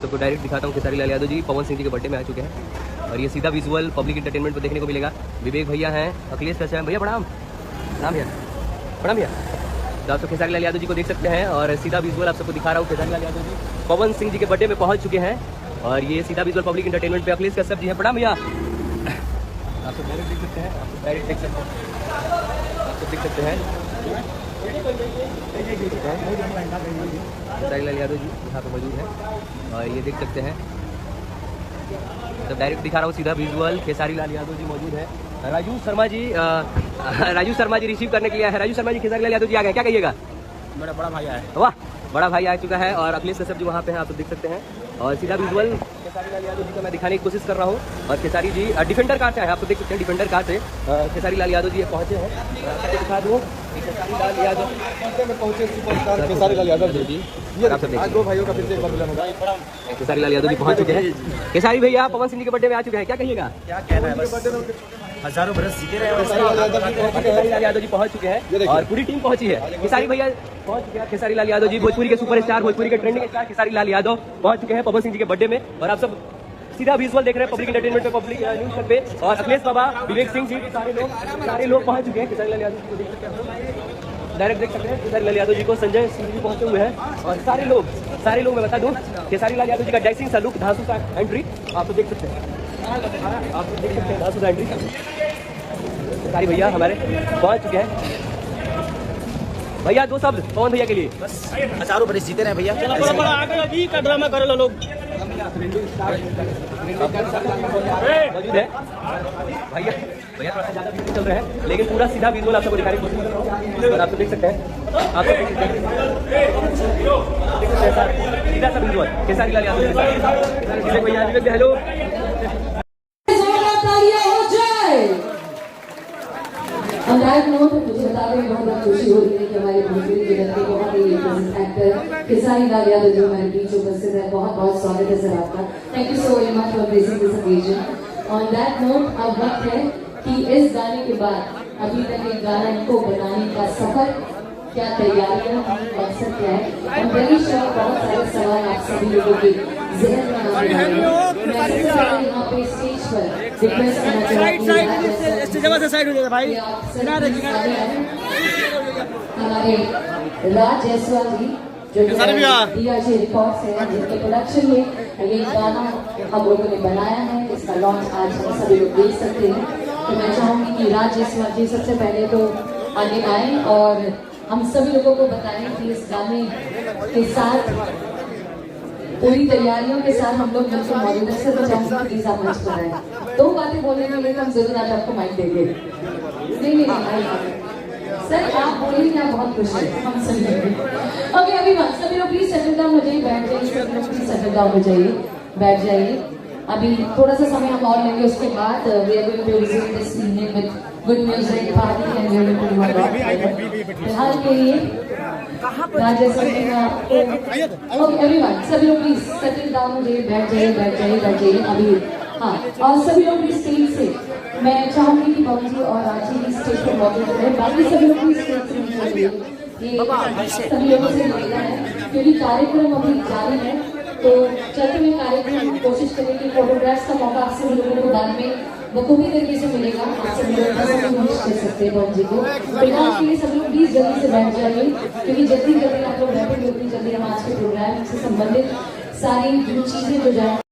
तो डायरेक्ट दिखाता हूँ खेसारी लाल यादव जी पवन सिंह जी के बर्थडे में आ चुके हैं और ये सीधा विजुअल पब्लिक इंटरटेनमेंट पर देखने को मिलेगा। विवेक भैया हैं, अखिलेश कश्यप भैया, प्रणाम प्रणाम भैया, प्रणाम भैया। तो आप तो खेसारी लाल यादव जी को देख सकते हैं और सीधा विजुअल आप सबको दिखा रहा हूँ। खेसारी लाल यादव जी पवन सिंह जी के बर्थडे में पहुँच चुके हैं और ये सीधा विजुअल पब्लिक इंटरटेनमेंट पे अखिलेश कश्यप जी हैं, प्रणाम भैया। आप सब डायरेक्ट देख सकते हैं, आप सब डायरेक्ट देख सकते हैं, आप सब देख सकते हैं खेसारी लाल यादव जी यहाँ पे मौजूद हैं और ये देख सकते हैं। तो डायरेक्ट दिखा रहा हूँ सीधा विजुअल, खेसारी लाल यादव जी मौजूद है। राजू शर्मा जी रिसीव करने के लिए है। राजू शर्मा जी खेसारी लाल यादव जी आ गए, क्या कहिएगा? मेरा बड़ा भाई आया है। वाह, बड़ा भाई आ चुका है और अखिलेश कश्यप जी वहाँ पे हैं, आप तो देख सकते हैं। और सीधा विजुअल खेसारी लाल यादव जी को मैं दिखाने की कोशिश कर रहा हूँ और खेसारी जी डिफेंडर कार से है, आप तो देख सकते हैं डिफेंडर कार से खेसारी लाल यादव जी पहुँचे हैं। दिखा दूँ खेसारी लाल यादव में पहुँचे सुपरस्टार खेसारी लाल यादव जी। आज दो भाइयों का फिर से एक बार मिलन होगा। खेसारी लाल यादव जी पहुँच चुके हैं। खेसारी भैया पवन सिंह जी के बर्थडे में आ चुके हैं, क्या कहिएगा? क्या कहना है? हजारों बरस जीते रहे। खेसारी लाल यादव जी पहुँच चुके हैं और पूरी टीम पहुंची है। खेसारी भैया पहुंच चुके हैं। खेसारी लाल यादव जी भोजपुरी के सुपरस्टार, भोजपुरी के ट्रेंडिंग स्टार खेसारी लाल यादव पहुंच चुके हैं पवन सिंह जी के बर्थडे में और आप सब सीधा विजुअल देख रहे हैं पब्लिक इंटरटेनमेंट पे, पब्लिक न्यूज पे। और अखिलेश बाबा, विवेक सिंह जी, सारे लोग पहुंच चुके हैं। खेसारी लाल यादव जी को देख सकते हैं, डायरेक्ट देख सकते हैं खेसारी लाल यादव जी को। संजय सिंह जी पहुंचे हुए हैं और सारे लोग मैं बता दूं खेसारी लाल यादव जी का ड्रेसिंग सा लुक, धांसू का एंट्री आप तो देख सकते हैं, आप तो देख सकते हैं धांसू का एंट्री। खेसारी भैया हमारे पहुंच चुके हैं। भैया दो शब्द पवन भैया के लिए। बस हजारों बरस जीते रहे भैया। बड़ा आगे अभी का ड्रामा करे लो लोग मौजूद है। भैया थोड़ा सा ज्यादा बिजी चल रहे हैं लेकिन पूरा सीधा विजुअल आप सबको दिखाने की कोशिश कर रहा हूँ और आप तो देख सकते हैं, आप देख सकते हैं सीधा सा विजुअल खेसारी लाल यादव के भैया। हेलो मुझे बता दें बहुत खुशी हो रही है कि हमारे भोजपुरी जगत के बहुत ही एक्टर खेसारी लाल यादव जो हमारे बीच उपस्थित है। बहुत बहुत स्वागत है सर आपका। Thank you so very much for gracing this occasion. On that note अब वक्त है कि इस गाने के बाद अभी तक एक गाना इनको बनाने का सफर, क्या तैयारियां, मकसद क्या है, और वेरी श्योर बहुत सारे सवाल आप सभी लोगों के ज़हन में आने वाले हैं। मैं सबसे पहले यहाँ पे स्टेज पर रिक्वेस्ट करना चाहूँगी हमारे राज जायसवाल जी जो DRJ रिकॉर्ड्स है, जिनके प्रोडक्शन में ये गाना हम लोगों ने बनाया है, इसका लॉन्च आज हम सभी लोग देख सकते हैं। तो मैं चाहूँगी कि राज जायसवाल जी सबसे पहले तो आगे आए और हम सभी लोगों को बताएं कि इस गाने के साथ पूरी तैयारियों के साथ हम लोग मिलकर मौजूद है। सर तो चाहूँगी प्लीज आप मंच पर आए, दो बातें बोलने के लिए हम जरूर आज आपको माइक देंगे। नहीं सर आप बोलिए, क्या बहुत खुश है, हम सुनेंगे। ओके अभी सभी लोग प्लीज सेटल डाउन हो जाइए, बैठ जाइए, सभी लोग प्लीज सेटल डाउन हो जाइए, बैठ जाइए। अभी थोड़ा सा समय हम और लेंगे, उसके बाद we are going to resume this evening with good music party and we are going to do a फिलहाल के लिए एवरीवन सभी लोग प्लीज सेटल डाउन हो जाइए, बैठ जाइए अभी। हाँ, और सभी लोग प्लीज स्टेज से, मैं चाहूंगी कि बाबू जी और राजी भी स्टेज पर मौजूद रहे, बाकी सभी लोग प्लीज स्टेज से नीचे आइए। ये सभी लोगों से मिलना है क्योंकि कार्यक्रम अभी जारी है, तो चलते हुए कार्यक्रम कोशिश करें कि फोटोग्राफ्स का मौका आप सभी लोगों को बाद में बखूबी तरीके से मिलेगा। आप सभी लोग कर सकते हैं बाबू जी को। फिलहाल के लिए सभी लोग प्लीज जल्दी से बैठ जाइए क्योंकि जल्दी आप लोग बैठेंगे उतनी जल्दी हम आज के प्रोग्राम से संबंधित सारी जो चीजें जो जाए